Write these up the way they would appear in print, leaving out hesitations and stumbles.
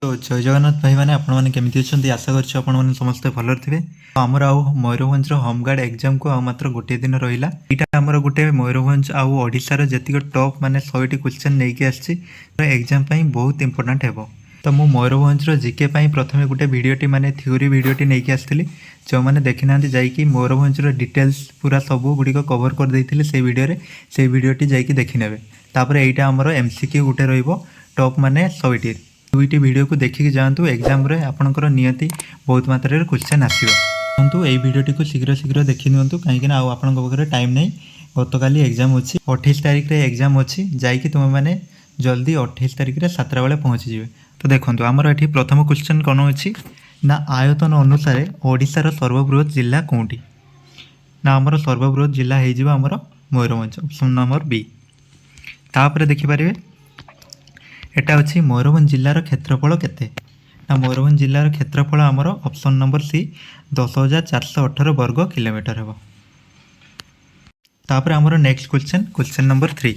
तो जय जगन्नाथ भाई मैंने आपण मैंने केमी अच्छा आशा कर समस्ते भल थे। आमर आउ मयूरभंज होमगार्ड एग्जाम को मात्र गोटे दिन रहा यहाँ आमर गोटे मयूरभंज आउ ओडिशार जी टॉप माने 100टी क्वेश्चन नहीं आसी एग्जाम बहुत इंपोर्टाट हे। तो मु मयूरभंज जीके प्रथम गोटे भिडटी माने थ्योरी भिडटी नहीं आसती जो मैंने देखी ना जाकि मयूरभंज डिटेल्स पूरा सब गुड़िक कवर कर देती से भिडियो से भिडटी जाकि देखने तापर यहाँ आमर एमसीक्यू गोटे रॉप माने 100टी दुईटी भिडियो को देखिक जातु एग्जाम आपंकर नियति बहुत मात्रा क्वेश्चन आसो यही भिडियोटी को शीघ्र शीघ्र देखी नियंतु कहीं आपण पाखे टाइम नहीं गतकाली एग्जाम अच्छी 28 तारिख रे एग्जाम अच्छी जाकि तुम मैंने जल्दी 28 तारिख रे 7टा बेले पहुँची जाए। तो देखो आमर ये प्रथम क्वेश्चन कौन अच्छी ना आयतन अनुसार ओडिशार सर्वबृहत जिला कौटी ना आमर सर्वबृहत जिला होमर मयूरभंज ऑप्शन नंबर बी। तापर देखिपारे एटा अच्छी मयूरभंज जिलार क्षेत्रफल केते ना मयूरभंज जिलार क्षेत्रफल आमर ऑप्शन नंबर सी 10,418 वर्ग किलोमीटर हे। तापर आमर नेक्स्ट क्वेश्चन नंबर 3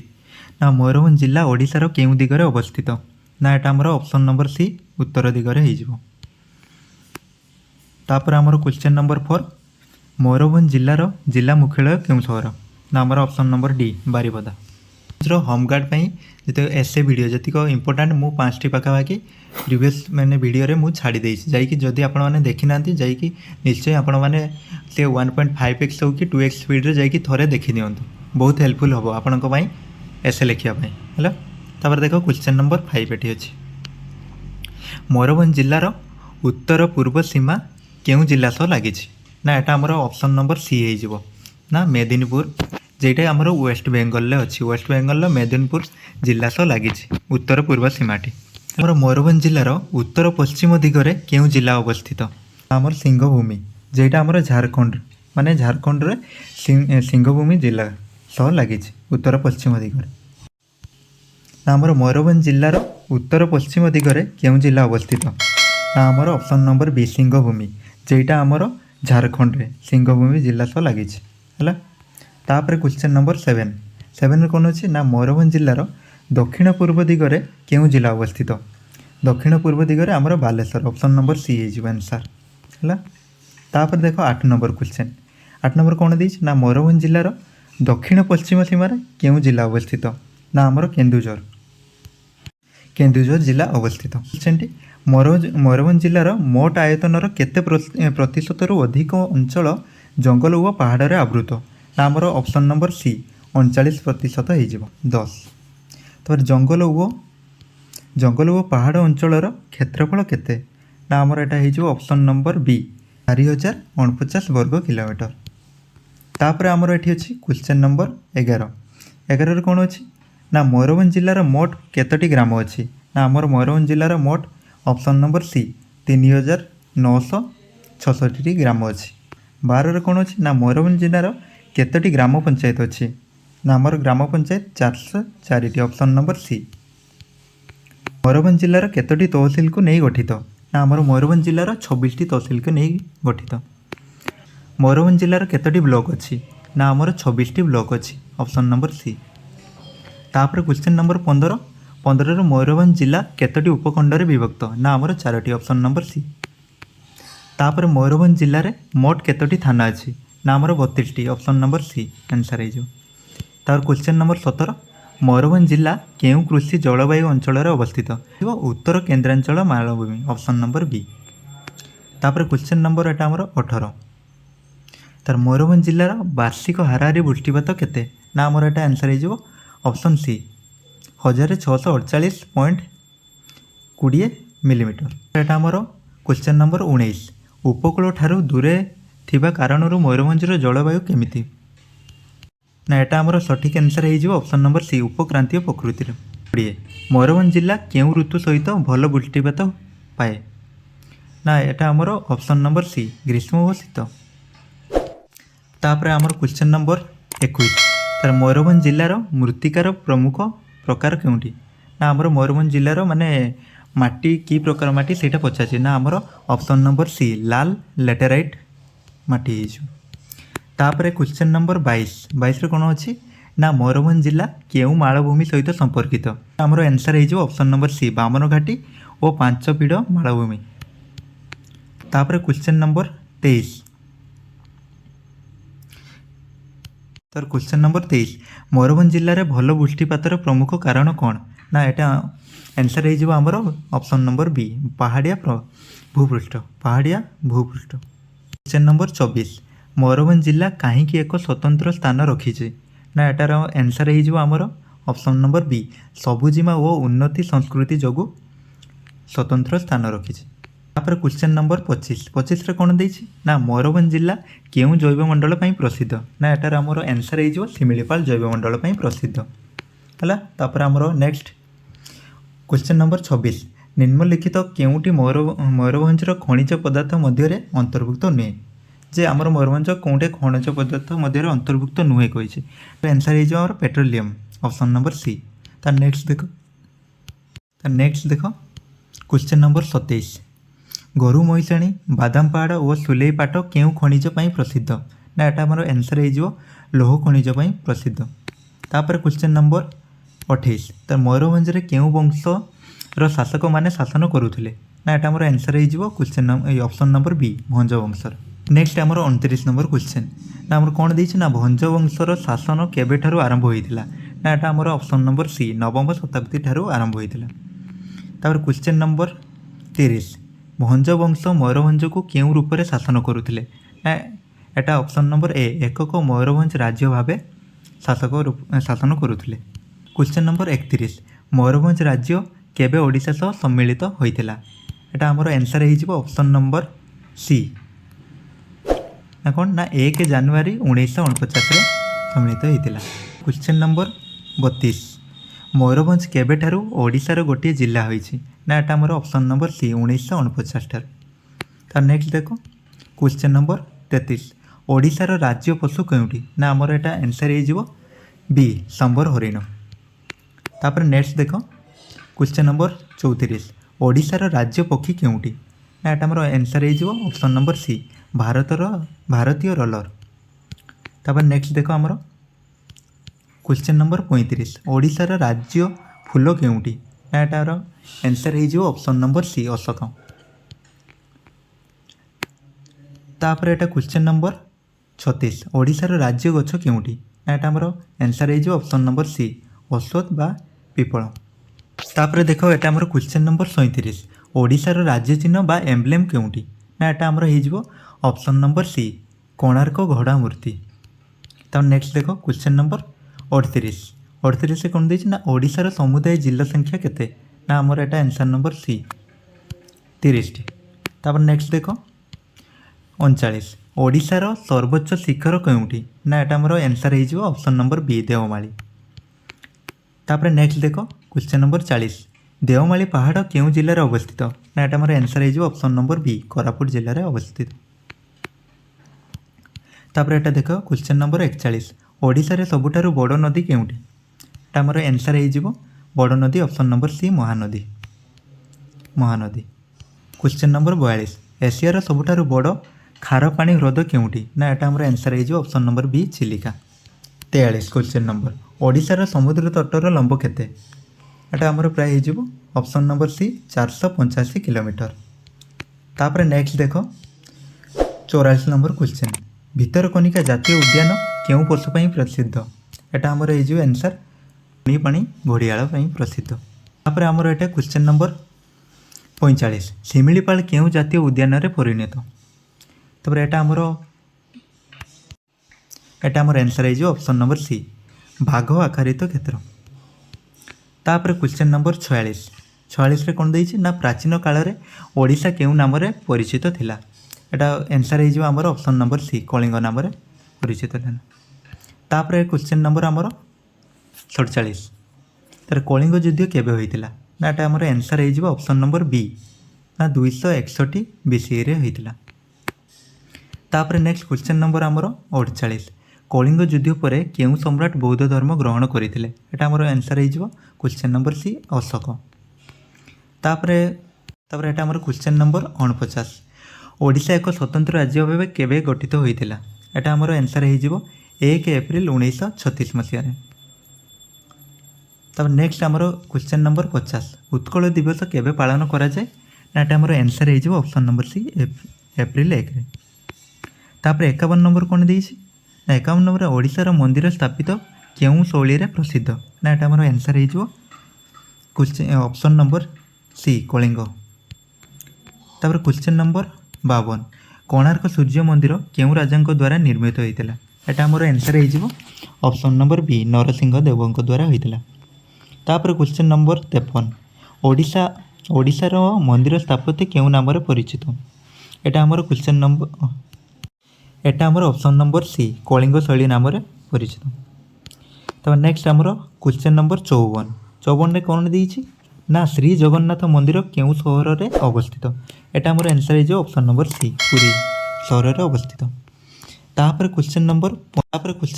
ना मयूरभंज जिला ओडिशार केउ दिगरे अवस्थित ना एटा आमर ऑप्शन नंबर सी उत्तर दिगरे हो। तापर आमर क्वेश्चन नंबर 4 मयूरभंज जिलार जिला मुख्यालय केउ सहर ना आमर option number D Baripada. Home guard जो एसे वीडियो जीक इंपोर्टाट मु 5टी पाखापाखि प्रिवियस मैंने वीडियो मु छाड़ी देछि जाकि जदि आपण माने देखि नांती जाकि निश्चय आपण माने से 1.5x हो कि 2x स्पीड रे जाकि थरे देखि नियंतु बहुत हेल्पफुल हो आपनको पई एसे लिखिया पई हैला। तापर देखो क्वेश्चन नंबर 5 एठी अछि मयूरभंज जिल्लार उत्तर पूर्व सीमा केउ जिल्ला सह लागिछि ना एटा हमर ऑप्शन नंबर सी हे जिवो ना मेदिनीपुर जेटा आमर वेस्ट बेंगल अच्छी वेस्ट बेंगल मेदिनीपुर जिला सह लगी उत्तर पूर्व सीमाटी। आमर मयूरभंज जिलार उत्तर पश्चिम दिगरे केउ जिला अवस्थित आमर सिंहभूमि जेटा आमर झारखंड माने झारखंड रे सिंहभूमि जिला सह लगी उत्तर पश्चिम दिगरे। आमर मयूरभंज जिलार उत्तर पश्चिम दिगरे केउ जिला अवस्थित ना आमर ऑप्शन नंबर बी सिंहभूमि जेटा आमर झारखंड रे सिंहभूमि जिला सह लगी है। तापर क्वेश्चन नंबर 7 कौन अच्छी ना मयूरभंज जिलार दक्षिण पूर्व दिगरे केउ जिला अवस्थित दक्षिण पूर्व दिगरे आमर बालेश्वर ऑप्शन नंबर सी हो आंसर है। तापर देख 8 नंबर क्वेश्चन 8 नंबर कौन दी ना मयूरभंज जिलार दक्षिण पश्चिम सीमार केउ जिला अवस्थित ना आमर केन्दुझर जिला अवस्थित। क्वेश्चन टी मयूरभंज जिलार मोट आयतनर केते प्रतिशतरू अधिक अंचल जंगल व पहाड़ रे आवृत ना आमर ऑप्शन नंबर सी 39% हो 10। तो जंगल व पहाड़ अंचलर क्षेत्रफल केते ना आमर एटा हो ऑप्शन नंबर बी 4049 वर्ग किलोमीटर। तापर आमर एठी अछि क्वेश्चन नंबर 11 कौन अच्छी ना मयूरभंज जिलार मोट केतोटी ग्राम अच्छी ना आमर मयूरभंज जिलार मोट ऑप्शन नंबर सी 3966 ग्राम अच्छी। 12 कौन अच्छी ना मयूरभंज जिलार केतोटी ग्राम पंचायत अच्छी ना आमर ग्राम panchayat 404 option number C. Mayurbhanj जिलार केतोटी तहसिल को नहीं गठित ना आमर मयूरभंज जिलार 26टी तहसिल को नहीं गठित। मयूरभंज जिलार केतोटी ब्लॉक अच्छी ना आमर 26टी ब्लॉक अच्छी ऑप्शन नंबर सी। तापर क्वेश्चन नंबर 15 मयूरभंज जिला केतोटी उपखंड रे विभक्त ना आमर 4टी ऑप्शन नंबर सी। तापर मयूरभंज जिले में मोट केतोटी थाना अच्छी ना आमर 32टी ऑप्शन नंबर सी आंसर हो। तापर क्वेश्चन नंबर 17 मयूरभंज जिला केउ कृषि जलवायु अंचल अवस्थित उत्तर केन्द्रांचल मालभूमि ऑप्शन नंबर बी। तापर क्वेश्चन नंबर एटा आमर 18 तार मयूरभंज जिलार वार्षिक हाराहारी वृष्टिपात केते ना आमर एटा आंसर हो ऑप्शन सी 1648.20 मिलीमीटर। एटा आमर क्वेश्चन नंबर 19 उपकूल ठारू दूरे थिबा कारणरू मयूरभंजर जलवायु केमिति ना एटा आमर सठिक आंसर हो ऑप्शन नंबर सी उपक्रांतीय प्रकृतिर। 20 मयूरभंज जिला केउ ऋतु सहित भल वृष्टिपात पाए ना एटा आमर ऑप्शन नंबर सी ग्रीष्म व शीत। तापर आमर क्वेश्चन नंबर 21 तार मयूरभंज जिलार मृत्तिकार प्रमुख प्रकार केउंटी ना आमर मयूरभंज जिलार माने माटी की प्रकार माटी सेटा पचाचे ना आमर ऑप्शन नंबर सी लाल लेटेराइट माटी हो। तापर क्वेश्चन नंबर 22 रे कौन अच्छी ना मयूरभंज जिला केउ मालभूमि सहित संपर्कित आमर आंसर हो ऑप्शन नंबर सी बामन घाटी ଓ 5 ପିଢ଼ ମାଳଭୂମି। ତାପରେ କ୍ୱେଶ୍ଚନ୍ ନମ୍ବର 23। ତାର କ୍ୱେଶ୍ଚନ୍ ନମ୍ବର 23, ମୟୂରଭଞ୍ଜ ଜିଲ୍ଲାରେ ଭଲ ବୃଷ୍ଟିପାତର ପ୍ରମୁଖ କାରଣ କ'ଣ? ନା ଏଇଟା ଆନ୍ସର୍ ହେଇଯିବ ଆମର ଅପସନ୍ ନମ୍ବର ବି, ପାହାଡ଼ିଆ ଭୂପୃଷ୍ଠ। କ୍ୱେଶ୍ଚନ୍ ନମ୍ବର 24, ମୟୂରଭଞ୍ଜ ଜିଲ୍ଲା କାହିଁକି ଏକ ସ୍ୱତନ୍ତ୍ର ସ୍ଥାନ ରଖିଛି? ନା ଏଟାର ଆନ୍ସର୍ ହେଇଯିବ ଆମର ଅପସନ୍ ନମ୍ବର ବି, ସବୁଜିମା ଓ ଉନ୍ନତି ସଂସ୍କୃତି ଯୋଗୁଁ ସ୍ୱତନ୍ତ୍ର ସ୍ଥାନ ରଖିଛି। ତାପରେ କ୍ୱେଶ୍ଚନ୍ ନମ୍ବର 25ରେ କ'ଣ ଦେଇଛି? ନା ମୟୂରଭଞ୍ଜ ଜିଲ୍ଲା କେଉଁ ଜୈବମଣ୍ଡଳ ପାଇଁ ପ୍ରସିଦ୍ଧ? ନା ଏଟାର ଆମର ଆନ୍ସର୍ ହେଇଯିବ ଶିମିଳିପାଳ ଜୈବମଣ୍ଡଳ ପାଇଁ ପ୍ରସିଦ୍ଧ ହେଲା। ତାପରେ ଆମର ନେକ୍ସଟ କ୍ୱେଶ୍ଚନ୍ ନମ୍ବର 26, ନିମ୍ନଲିଖିତ କେଉଁଟି ମୟୂରଭଞ୍ଜର ଖଣିଜ ପଦାର୍ଥ ମଧ୍ୟରେ ଅନ୍ତର୍ଭୁକ୍ତ ନୁହେଁ? ଯେ ଆମର ମୟୂରଭଞ୍ଜ କେଉଁଟି ଖଣିଜ ପଦାର୍ଥ ମଧ୍ୟରେ ଅନ୍ତର୍ଭୁକ୍ତ ନୁହେଁ କହିଛି, ଆନ୍ସର୍ ହେଇଯିବ ଆମର ପେଟ୍ରୋଲିୟମ୍, ଅପସନ୍ ନମ୍ବର ସି। ତାର ନେକ୍ସଟ ଦେଖ କ୍ୱେଶ୍ଚନ୍ ନମ୍ବର 27, ଗୋରୁ ମହିଷାଣୀ, ବାଦାମ ପାହାଡ଼ ଓ ସୁଲେଇ ପାଟ କେଉଁ ଖଣିଜ ପାଇଁ ପ୍ରସିଦ୍ଧ? ନା ଏଟା ଆମର ଆନ୍ସର୍ ହେଇଯିବ ଲୌହ ଖଣିଜ ପାଇଁ ପ୍ରସିଦ୍ଧ। ତାପରେ କ୍ୱେଶ୍ଚନ୍ ନମ୍ବର 28, ତ ମୟୂରଭଞ୍ଜରେ କେଉଁ ବଂଶର ଶାସକମାନେ ଶାସନ କରୁଥିଲେ? ନା ଏଟା ଆମର ଆନ୍ସର୍ ହେଇଯିବ ଅପସନ୍ ନମ୍ବର ବି, ଭଞ୍ଜ ବଂଶର। ନେକ୍ସଟ ଆମର 29 ନମ୍ବର କ୍ୱେଶ୍ଚନ୍, ନା ଆମର କ'ଣ ଦେଇଛି? ନା ଭଞ୍ଜ ବଂଶର ଶାସନ କେବେଠାରୁ ଆରମ୍ଭ ହୋଇଥିଲା? ନା ଏଟା ଆମର ଅପସନ୍ ନମ୍ବର ସି, ନବମ ଶତାବ୍ଦୀ ଠାରୁ ଆରମ୍ଭ ହୋଇଥିଲା। ତାପରେ କ୍ୱେଶ୍ଚନ୍ ନମ୍ବର 30, ଭଞ୍ଜ ବଂଶ ମୟୂରଭଞ୍ଜକୁ କେଉଁ ରୂପରେ ଶାସନ କରୁଥିଲେ? ନା ଏଟା ଅପସନ୍ ନମ୍ବର ଏ, ଏକକ ମୟୂରଭଞ୍ଜ ରାଜ୍ୟ ଭାବେ ଶାସନ କରୁଥିଲେ। କ୍ୱେଶ୍ଚନ୍ ନମ୍ବର 31, ମୟୂରଭଞ୍ଜ ରାଜ୍ୟ କେବେ ଓଡ଼ିଶା ସହ ସମ୍ମିଳିତ ହୋଇଥିଲା? ଏଟା ଆମର ଆନ୍ସର୍ ହେଇଯିବ ଅପସନ୍ ନମ୍ବର ସି, ନା କ'ଣ? ନା 1 ଜାନୁଆରୀ 1949ରେ ସମ୍ମିଳିତ ହୋଇଥିଲା। କ୍ୱେଶ୍ଚନ୍ ନମ୍ବର 32, ମୟୂରଭଞ୍ଜ କେବେଠାରୁ ଓଡ଼ିଶାର ଗୋଟିଏ ଜିଲ୍ଲା ହୋଇଛି? ନା ଏଟା ଆମର ଅପସନ୍ ନମ୍ବର ସି, 1949 ଠାରୁ। ତାର ନେକ୍ସଟ ଦେଖ କ୍ୱେଶ୍ଚନ୍ ନମ୍ବର 33, ଓଡ଼ିଶାର ରାଜ୍ୟ ପଶୁ କେଉଁଠି? ନା ଆମର ଏଟା ଆନ୍ସର୍ ହେଇଯିବ ବି, ସମ୍ବର ହରିଣ। ତାପରେ ନେକ୍ସଟ ଦେଖ କ୍ୱେଶ୍ଚନ୍ ନମ୍ବର 34, ଓଡ଼ିଶାର ରାଜ୍ୟ ପକ୍ଷୀ କେଉଁଠି? ନା ଏଟା ଆମର ଆନ୍ସର୍ ହେଇଯିବ ଅପସନ୍ ନମ୍ବର ସି, ଭାରତୀୟ ରଲର। ତାପରେ ନେକ୍ସଟ ଦେଖ ଆମର କ୍ୱେଶ୍ଚନ୍ ନମ୍ବର 35, ଓଡ଼ିଶାର ରାଜ୍ୟ ଫୁଲ କେଉଁଠି? ନା ଏଟାର ଆନ୍ସର୍ ହେଇଯିବ ଅପସନ୍ ନମ୍ବର ସି, ଅଶୋକ। ତାପରେ ଏଟା କ୍ୱେଶ୍ଚନ୍ ନମ୍ବର 36, ଓଡ଼ିଶାର ରାଜ୍ୟ ଗଛ କେଉଁଠି? ନା ଏଟା ଆମର ଆନ୍ସର୍ ହେଇଯିବ ଅପସନ୍ ନମ୍ବର ସି, ଅଶ୍ୱତ୍ଥ ବା ପିପଳ। ତାପରେ ଦେଖ ଏଟା ଆମର କ୍ୱେଶ୍ଚନ୍ ନମ୍ବର 37, ଓଡ଼ିଶାର ରାଜ୍ୟ ଚିହ୍ନ ବା ଏମ୍ବ୍ଲେମ୍ କେଉଁଠି? ନା ଏଟା ଆମର ହେଇଯିବ ଅପସନ୍ ନମ୍ବର ସି, କୋଣାର୍କ ଘୋଡ଼ା ମୂର୍ତ୍ତି। ତାପରେ ନେକ୍ସଟ ଦେଖ କ୍ୱେଶ୍ଚନ୍ ନମ୍ବର 38ରେ କ'ଣ ଦେଇଛି? ନା ଓଡ଼ିଶାର ସମୁଦାୟ ଜିଲ୍ଲା ସଂଖ୍ୟା କେତେ? ନା ଆମର ଏଟା ଆନ୍ସର୍ ନମ୍ବର ସି, 30ଟି। ତାପରେ ନେକ୍ସଟ ଦେଖ 39, ଓଡ଼ିଶାର ସର୍ବୋଚ୍ଚ ଶିଖର କେଉଁଠି? ନା ଏଟା ଆମର ଆନ୍ସର୍ ହେଇଯିବ ଅପସନ୍ ନମ୍ବର ବି, ଦେଓମାଳି। ତାପରେ ନେକ୍ସଟ ଦେଖ କ୍ୱେଶ୍ଚନ୍ ନମ୍ବର 40, ଦେଓମାଳି ପାହାଡ଼ କେଉଁ ଜିଲ୍ଲାରେ ଅବସ୍ଥିତ? ନା ଏଟା ଆମର ଆନ୍ସର୍ ହେଇଯିବ ଅପସନ୍ ନମ୍ବର ବି, କୋରାପୁଟ ଜିଲ୍ଲାରେ ଅବସ୍ଥିତ। ତାପରେ ଏଟା ଦେଖ କ୍ୱେଶ୍ଚନ୍ ନମ୍ବର 41, ଓଡ଼ିଶାରେ ସବୁଠାରୁ ବଡ଼ ନଦୀ କେଉଁଠି? ଏଟା ଆମର ଆନ୍ସର୍ ହେଇଯିବ ବଡ଼ ନଦୀ, option number C, Mahanadi. Question number 42, ଏସିଆର ସବୁଠାରୁ ବଡ଼ ଖାର ପାଣି ହ୍ରଦ କେଉଁଠି? ନା ଏଟା ଆମର ଆନ୍ସର୍ ହେଇଯିବ ଅପସନ୍ ନମ୍ବର ବି, ଚିଲିକା। 43 କ୍ୱେଶ୍ଚନ୍ ନମ୍ବର, ଓଡ଼ିଶାର ସମୁଦ୍ର ତଟର ଲମ୍ବ କେତେ? ଏଟା ଆମର ପ୍ରାୟ ହେଇଯିବ ଅପସନ୍ ନମ୍ବର ସି, 485 କିଲୋମିଟର। ତାପରେ ନେକ୍ସଟ ଦେଖ 44 ନମ୍ବର କ୍ୱେଶ୍ଚନ୍, ଭିତରକନିକା ଜାତୀୟ ଉଦ୍ୟାନ କେଉଁ ପଶୁ ପାଇଁ ପ୍ରସିଦ୍ଧ? ଏଟା ଆମର ହେଇଯିବ ଆନ୍ସର୍ ପାଣି ଘଡ଼ିଆଳ ପାଇଁ ପ୍ରସିଦ୍ଧ। ତାପରେ ଆମର ଏଟା କ୍ୱେଶ୍ଚନ୍ ନମ୍ବର 45, ଶିମିଳିପାଳ କେଉଁ ଜାତୀୟ ଉଦ୍ୟାନରେ ପରିଣତ? ତାପରେ ଏଟା ଆମର ଆନ୍ସର୍ ହେଇଯିବ ଅପସନ୍ ନମ୍ବର ସି, ବାଘ ଆକାରିତ କ୍ଷେତ୍ର। ତାପରେ କ୍ୱେଶ୍ଚନ୍ ନମ୍ବର 46ରେ କ'ଣ ଦେଇଛି? ନା ପ୍ରାଚୀନ କାଳରେ ଓଡ଼ିଶା କେଉଁ ନାମରେ ପରିଚିତ ଥିଲା? ଏଟା ଆନ୍ସର୍ ହେଇଯିବ ଆମର ଅପସନ୍ ନମ୍ବର ସି, କଳିଙ୍ଗ ନାମରେ ପରିଚିତ ଥିଲା। ତାପରେ କ୍ୱେଶ୍ଚନ୍ ନମ୍ବର ଆମର 47, ତାର କଳିଙ୍ଗ ଯୁଦ୍ଧ କେବେ ହୋଇଥିଲା? ନା ଏଟା ଆମର ଆନ୍ସର୍ ହେଇଯିବ ଅପସନ୍ ନମ୍ବର ବି, ନା 261 BCEରେ ହୋଇଥିଲା। ତାପରେ ନେକ୍ସଟ କ୍ୱେଶ୍ଚନ୍ ନମ୍ବର ଆମର 48, କଳିଙ୍ଗ ଯୁଦ୍ଧ ପରେ କେଉଁ ସମ୍ରାଟ ବୌଦ୍ଧ ଧର୍ମ ଗ୍ରହଣ କରିଥିଲେ? ଏଟା ଆମର ଆନ୍ସର୍ ହେଇଯିବ କ୍ୱେଶ୍ଚନ୍ ନମ୍ବର ସି, ଅଶୋକ। ତାପରେ ଏଟା ଆମର କ୍ୱେଶ୍ଚନ୍ ନମ୍ବର 49, ଓଡ଼ିଶା ଏକ ସ୍ୱତନ୍ତ୍ର ରାଜ୍ୟ ଭାବେ କେବେ ଗଠିତ ହୋଇଥିଲା? ଏଟା ଆମର ଆନ୍ସର୍ ହେଇଯିବ 1 ଏପ୍ରିଲ 1936 ମସିହାରେ। तब नेक्स्ट आमर क्वेश्चन नंबर 50 उत्कल दिवस केबे पालन करा जाए ना एटा आमर आंसर हो ऑप्शन नंबर सी एप्रिल 1 रे। तापर 51 नंबर कौन देइछि ना 51 नंबर ओडिशार मंदिर स्थापित केउं शैली रे प्रसिद्ध ना एटा आमर आंसर हो question option number C Kalinga. तापर क्वेश्चन नंबर 52 कोणार्क सूर्य मंदिर केउं राजांक द्वारा निर्मित होइतिला एटा आमर आंसर हो ऑप्शन नंबर बी नरसिंह देवंक द्वारा होइतिला। तापर क्वेश्चन नंबर 53 ओडिशार मंदिर स्थापत्य केउं नाम रे परिचित एटा आमर क्वेश्चन नंबर एटा आमर ऑप्शन नंबर सी कलिंग शैली नाम रे परिचित। तो नेक्स्ट आमर क्वेश्चन नंबर 54 रे कौन देइछि ना श्री जगन्नाथ मंदिर केउं सहर रे अवस्थित एटा आमर आंसर हो ऑप्शन नंबर सी पुरी सहर रे अवस्थित। तापर क्वेश्चन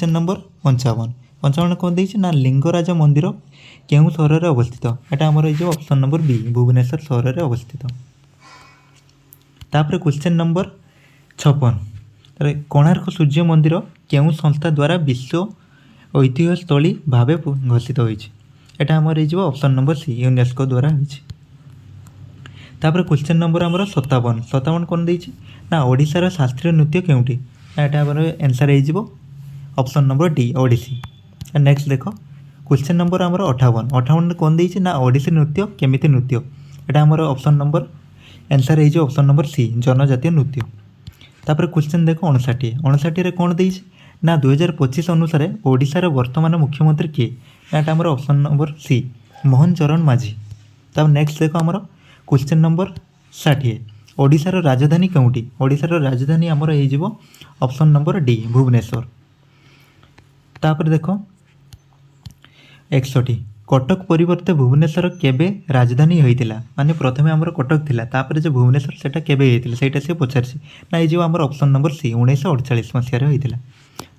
नंबर 55 कौन देइछि ना लिंगराज मंदिर केउं सहर रे अवस्थित एटा आमर हो ऑप्शन नंबर बी भुवनेश्वर सहर रे अवस्थित। तापर क्वेश्चन नंबर 56 कोणार्क सूर्य मंदिर केउं संस्था द्वारा विश्व ऐतिह्य स्थली भावे घोषित होइछि एटा आमर हो ऑप्शन नंबर सी यूनेस्को द्वारा होइछि। तापर क्वेश्चन नंबर आमर 57 कौन देइछि ना ओडिशार शास्त्रीय नृत्य केउंटी एटा आमर आंसर हो option number D Odissi. Next देखो क्वेश्चन नंबर आमर 58 कौन देइछि ना ओडिसी नृत्य केमिति नृत्य एटा आमर ऑप्शन नंबर आंसर हो ऑप्शन नंबर सी जनजातीय नृत्य। तापर क्वेश्चन देखो 59 रे कौन देइछि ना 2025 अनुसार ओडिशार वर्तमान मुख्यमंत्री किए एटा आमर ऑप्शन नंबर सी मोहन चरण माझी। तब नेक्स्ट देखो आमर क्वेश्चन नंबर 60 ओडिशार राजधानी केउंटी ओडिशार राजधानी आमर हो ऑप्शन नंबर डी भुवनेश्वर। तापर देखो 61 कटक परिवर्ते भुवनेश्वर केबे राजधानी होइतिला माने प्रथमे आमर कटक थिला तापर जे भुवनेश्वर सेटा केबे होइतिला सेटा से पचारछि ना ए जो आमर ऑप्शन नंबर सी 1948 मसिया रे होइतिला।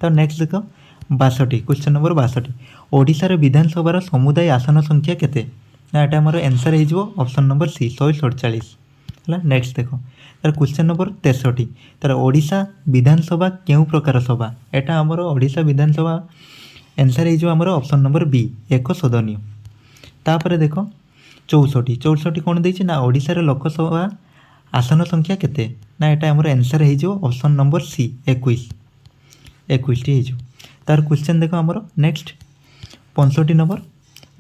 तो नेक्स्ट देखो 62 क्वेश्चन नंबर 62 ओडिशार विधानसभा समुदाय आसन संख्या केते ना एटा आमर आंसर हो ऑप्शन नंबर सी 147 हला। नेक्स्ट देखो तार क्वेश्चन नंबर 63 तार ओडिशा विधानसभा केउं प्रकार सभा एटा आमर ओडिशा विधानसभा आंसर हो आमर ऑप्शन नंबर बी एक सदनीय। तापर देखो 64 कौन देइछि ना ओडिशार लोकसभा आसन संख्या केते ना एटा आमर आंसर हो ऑप्शन नंबर सी 21 टी हो। तार क्वेश्चन देखो आमर नेक्स्ट 65 नंबर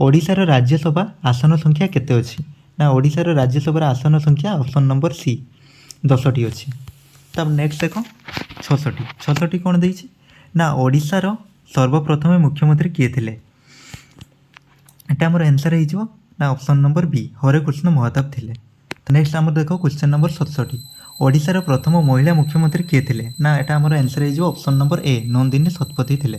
ओडिशार राज्यसभा आसन संख्या केते अछि ना ओडिशार राज्यसभा आसन संख्या ऑप्शन नंबर सी 10 टी अछि। तब नेक्स्ट देखो 66 कौन देइछि ना ओडिशार सर्वप्रथम मुख्यमंत्री किए थिले एटा आमर आंसर हो ना option number B Harekrushna Mahtab थिले। नेक्स्ट आमर देखो क्वेश्चन नंबर 67 ओडिशार प्रथम महिला मुख्यमंत्री किए थिले ना एटा आमर आंसर हो ऑप्शन नंबर ए नंदिनी शतपथी थिले।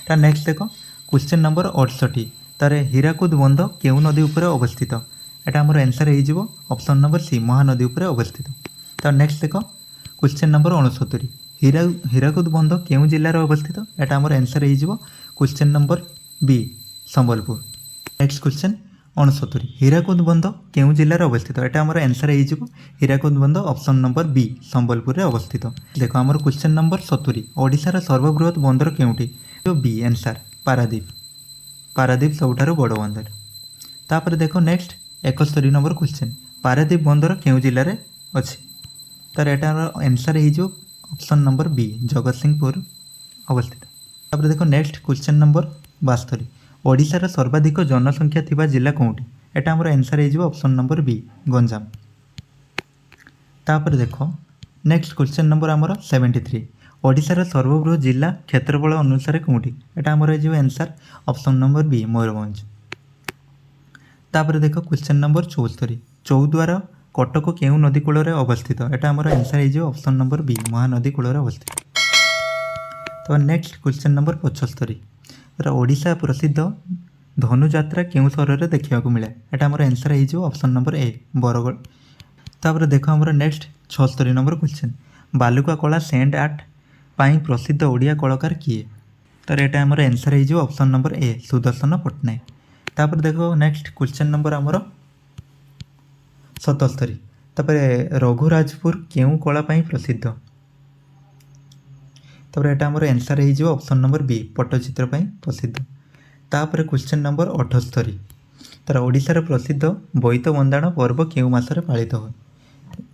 ता नेक्स्ट देखो क्वेश्चन नंबर 68 तार हीराकुद बंध केउं नदी उपर अवस्थित एटा आमर आंसर हो ऑप्शन नंबर सी महानदी उपर अवस्थित। तो नेक्स्ट देखो क्वेश्चन नंबर 69 हीराकुद बंध केउं जिल्लार अवस्थित एटा आमर आंसर हो question number B Sambalpur. Next question 69 Hirakud बंध केउं जिल्लार अवस्थित एटा आमर आंसर हो हीराकुद बंध ऑप्शन नंबर बी संबलपुर रे अवस्थित। देखो आमर क्वेश्चन नंबर 70 ओडिशार सर्वबृहत बंदर केउंटी बी आंसर पारादीप सबुठारु बड़ बंदर। तापर देखो नेक्स्ट 71 नंबर क्वेश्चन पारादीप बंदर केउं जिल्ला रे अछि तार एटार आंसर हो ऑप्शन नंबर बी जगतसिंहपुर अवस्थित। तापर देखो नेक्स्ट क्वेश्चन नंबर 72 ओडिशार सर्वाधिक जनसंख्या थिबा जिला कोउंटी एटा हमर आंसर हो ऑप्शन नंबर बी गंजाम। तापर देखो नेक्स्ट क्वेश्चन नंबर आमर 73 ओडिशार सर्वबृहत जिला क्षेत्रफल अनुसार कोउंटी एटा हमर हो answer option number B Mayurbhanj. तापर देखो क्वेश्चन नंबर 74 चौद्वार कटक केउं नदी कूल अवस्थित एटा हमर आंसर हो ऑप्शन नंबर बी महानदी कूल अवस्थित। तो नेक्स्ट क्वेश्चन नंबर 75 ओडिशा प्रसिद्ध धनुजात्रा केउं सहर रे देखिया को मिले एटा हमर आंसर हो ऑप्शन नंबर ए बरगड़। तापर देखो हमर नेक्स्ट 76 नंबर क्वेश्चन बालुका कला सेंड आर्ट पाई प्रसिद्ध ओडिया कलाकार किए तो एटा हमर आंसर हो option number A Sudarshan Pattnaik. तापर देखो नेक्स्ट क्वेश्चन नंबर आमर 77 तापर रघुराजपुर केउं कला पाई प्रसिद्ध तापर एटा हमर आंसर हो ऑप्शन नंबर बी पट्टचित्र पाई प्रसिद्ध। तापर क्वेश्चन नंबर 78 तार ओडिशार प्रसिद्ध बोईत बंदाण पर्व केउ मासरे पालित हुए।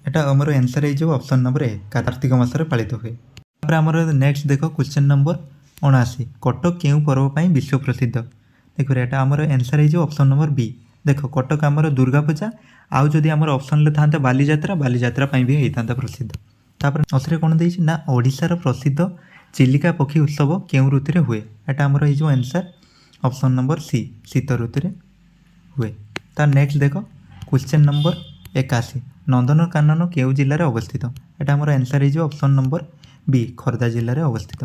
एटा हमर आंसर है जो ऑप्शन नंबर ए कार्तिक मासरे पालित हुए। तापर हमर नेक्स्ट देखो क्वेश्चन नंबर 79 कटक केउ पर्व पई विश्व प्रसिद्ध। देखो एटा हमर आंसर है जो ऑप्शन नंबर बी। देखो कटक हमर दुर्गा पूजा आउ जदि हमर ऑप्शन ले थांता बालीजात्रा पई भी हेतांता प्रसिद्ध। तापर असरे कोन देछि ना ओडिशार प्रसिद्ध चिलिका पक्षी उत्सव केउ ऋतु रे हुए। एटा हमर है जो आंसर ऑप्शन नंबर सी शीत ऋतु रे हुए। तार नेक्स्ट देखो क्वेश्चन नंबर 81 नंदनकानन केउ जिल्ला रे अवस्थित। एटा हमर आंसर है जो ऑप्शन नंबर बी खर्दा जिल्ला रे अवस्थित।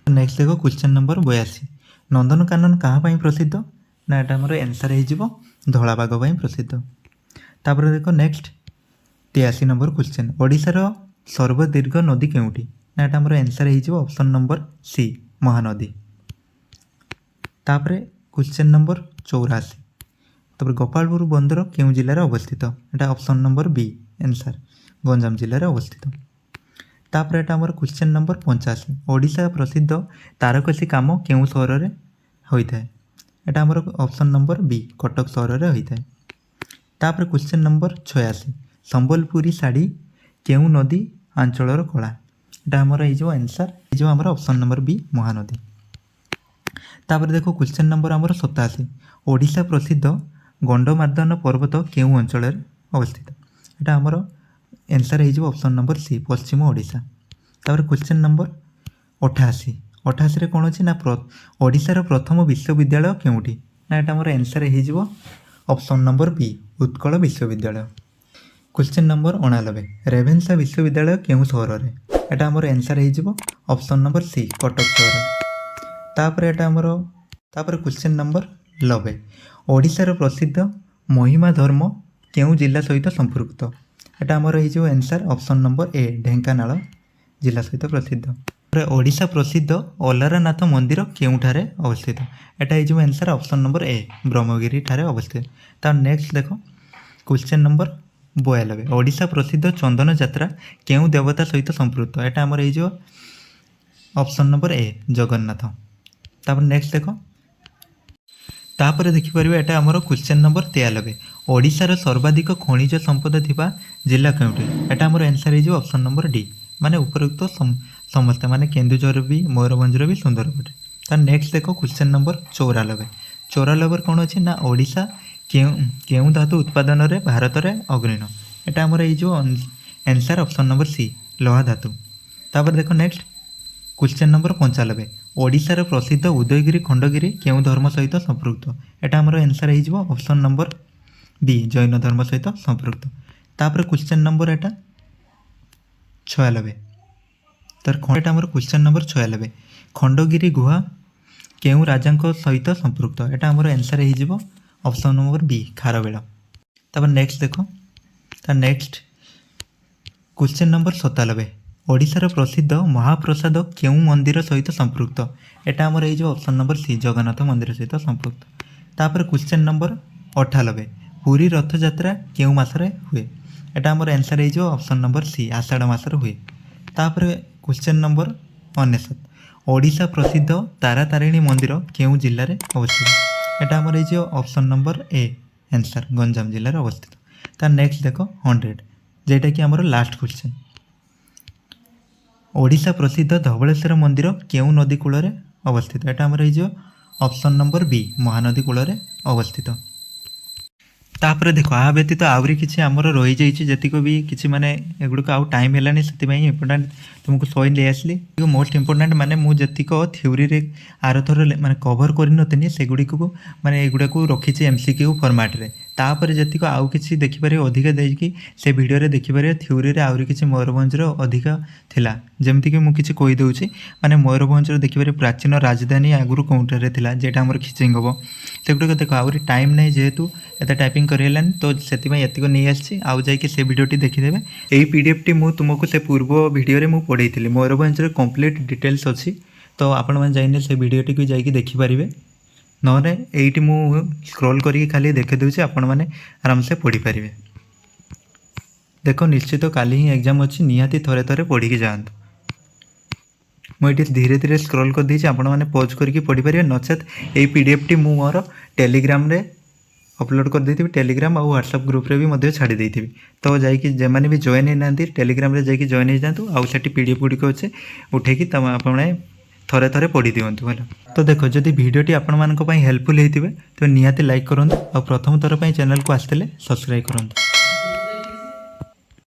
नेक्स्ट देखो क्वेश्चन नंबर 82 नंदनकानन कहाँ पई प्रसिद्ध ना एटा हमर आंसर है जो धला बाघ पई प्रसिद्ध। तापर देखो नेक्स्ट 83 नंबर क्वेश्चन ओडिशार सर्वदीर्घ नदी केउटी ना एटा हमर आंसर है जो ऑप्शन नंबर सी महानदी। तापर क्वेश्चन नंबर 84 तापर गोपालपुर बंदर केउ जिल्ला रे अवस्थित। एटा option number B answer Ganjam जिल्ला रे अवस्थित। तापर एटा हमर क्वेश्चन नंबर 85 ओडिशा प्रसिद्ध तारकसी काम केउ शहर रे होइथाय। एटा हमर ऑप्शन नंबर बी कटक शहर रे होइथाय। तापर क्वेश्चन नंबर 86 संबलपुरी साड़ी केउ नदी अंचलर कला। एटा हमर ए जो आंसर ए जो हमर ऑप्शन नंबर बी महानदी। तापर देखो क्वेश्चन नंबर हमर 87 ओडिशा प्रसिद्ध गंडमार्दन पर्वत केउ अंचल अवस्थित। एटा हमर आंसर है जो ऑप्शन नंबर सी पश्चिम ओडिशा। तापर क्वेश्चन नंबर 88 रे कोन अछि ना ओडिशार प्रथम विश्वविद्यालय केउटी ना एटा हमर आंसर है जो ऑप्शन नंबर बी उत्कल विश्वविद्यालय। क्वेश्चन नंबर 89 रेभेन्सा विश्वविद्यालय केउ शहर रे। एटा हमर आंसर है जो ऑप्शन नंबर सी कटक शहर। तापर एटा हमर तापर क्वेश्चन नंबर 90 ओडिशार प्रसिद्ध महिमा धर्म केउ जिला सहित संपृक्त। एटा हमर है जो आंसर ऑप्शन नंबर ए ढेंकानाल जिला सहित प्रसिद्ध। ओडिशा प्रसिद्ध अलारनाथ मंदिर केउठारे अवस्थित। एटा है जो answer option number A Brahmagiri ठारे अवस्थित। तार नेक्स्ट देखो क्वेश्चन नंबर 92 ओडिशा प्रसिद्ध चंदन यात्रा केउ देवता सहित संपृक्त। एटा हमर है जो ऑप्शन नंबर ए जगन्नाथ। तापर नेक्स्ट देखो तापर देखिपारे एटा हमर क्वेश्चन नंबर 93 ओडिशार सर्वाधिक खनिज संपद थिबा जिला केउटी। एटा हमर आंसर है जो ऑप्शन नंबर डी माने उपरोक्त समस्त माने केन्दुझर भी मयूरभंज भी सुंदरगढ़। तार नेक्स्ट देखो क्वेश्चन नंबर 94 कौन अच्छे ना ओडिशा केउ धातु उत्पादन रे भारत रे अग्रणी। एटा हमर ए जो आंसर ऑप्शन नंबर सी लोहा धातु। तापर देखो नेक्स्ट क्वेश्चन नंबर 95 ओडिशार प्रसिद्ध उदयगिरी खंडगिरी केउ धर्म सहित संपृक्त। एटा हमर आंसर है जो ऑप्शन नंबर बी जैन धर्म सहित संपृक्त। तापर क्वेश्चन नंबर एटा 96 तार एटा हमर क्वेश्चन नंबर 96 खंडगिरी गुहा केउ राजांक सहित संपृक्त। एटा हमर आंसर है जो ऑप्शन नंबर बी खारवेल। तापर नेक्स्ट देखो तार नेक्स्ट क्वेश्चन नंबर 97 ओडिशार प्रसिद्ध महाप्रसाद केउ मंदिर सहित संपृक्त। एटा हमर है जो ऑप्शन नंबर सी जगन्नाथ मंदिर सहित संपृक्त। तापर क्वेश्चन नंबर 98 पुरी रथ यात्रा केउ मासरे हुए। एटा हमर आंसर है जो ऑप्शन नंबर सी आषाढ़ मासरे हुए। तापर क्वेश्चन नंबर 99 ओडिशा प्रसिद्ध तारा तारिणी मंदिर केउ जिल्ला रे अवस्थित। एटा हमर है जो option number A answer Ganjam जिल्ला रे अवस्थित। तार नेक्स्ट देखो 100 जेटा कि हमर लास्ट क्वेश्चन ओडिशा प्रसिद्ध धवलेश्वर मंदिर केउ नदी कूल रे अवस्थित। एटा हमर है जो ऑप्शन नंबर बी महानदी कूल रे अवस्थित। तापर देखो आ व्यतीत आउरी किछि हमर रहि जाइछि जतिको भी किछि माने एगुडको आउ टाइम हेलानी सेति पई इंपोर्टेंट तुमको सॉइ ले आसली। मोस्ट इंपोर्टेंट माने मु जतिको थ्योरी रे आरथर माने कवर करि नतनी सेगुडी को माने एगुडा को रखिछि एमसीक्यू फॉर्मेट रे। तापर जतिको आउ किछि देखि पारे अधिक देकी से वीडियो रे देखि पारे थ्योरी रे आउरी किछि मयूरभंज रो अधिक थिला। जेमति कि मु किछि कहि दउछि माने मयूरभंज रो देखि पारे प्राचीन राजधानी आगुरु कोउंटर रे थिला जेटा हमर खिचिंग हबो सेगुडको देखो आउरी टाइम नै जेहेतु एता टाइपिंग करेलान तो सेति पई एतिको नै आछि आउ जाय कि से वीडियोटी देखि देबे। एई पीडीएफ टी मु तुमको से पूर्व वीडियो रे मु पढैथिली मयूरभंज रे कंप्लीट डिटेल्स अछि तो आपण मन जाइने से वीडियोटी को जाई कि देखि परिबे नरे एइटी मु स्क्रॉल करी खाली देखे दउछि आपण माने आराम से पढि परिबे। देखो निश्चित काली ही एग्जाम अछि निहाती थरे थरे पढि कि जांत। मुझे धीरे धीरे स्क्रॉल कर देछि आपण माने पॉज करके पढ़ी पारे नचेत ए पीडीएफ टी मु मोर टेलीग्राम रे अपलोड कर देथिबि टेलीग्राम और व्हाट्सएप ग्रुप रे भी मध्य छाड़ी देथिबि तो जाइकि जेमाने भी जॉइन हे नांती टेलीग्राम रे जाइकि जॉइन हे जांतु आउ सेठी पीडीएफ गुडी को अच्छे उठेकी तम आपणे थरे थरे पढ़ी दियंतु होला। तो देखो जदि वीडियोटी आपण मानक पई हेल्पफुल हेतिबे तो निहाती लाइक करंतु और प्रथम थर पई चैनल को आस्तेले सब्सक्राइब करंतु।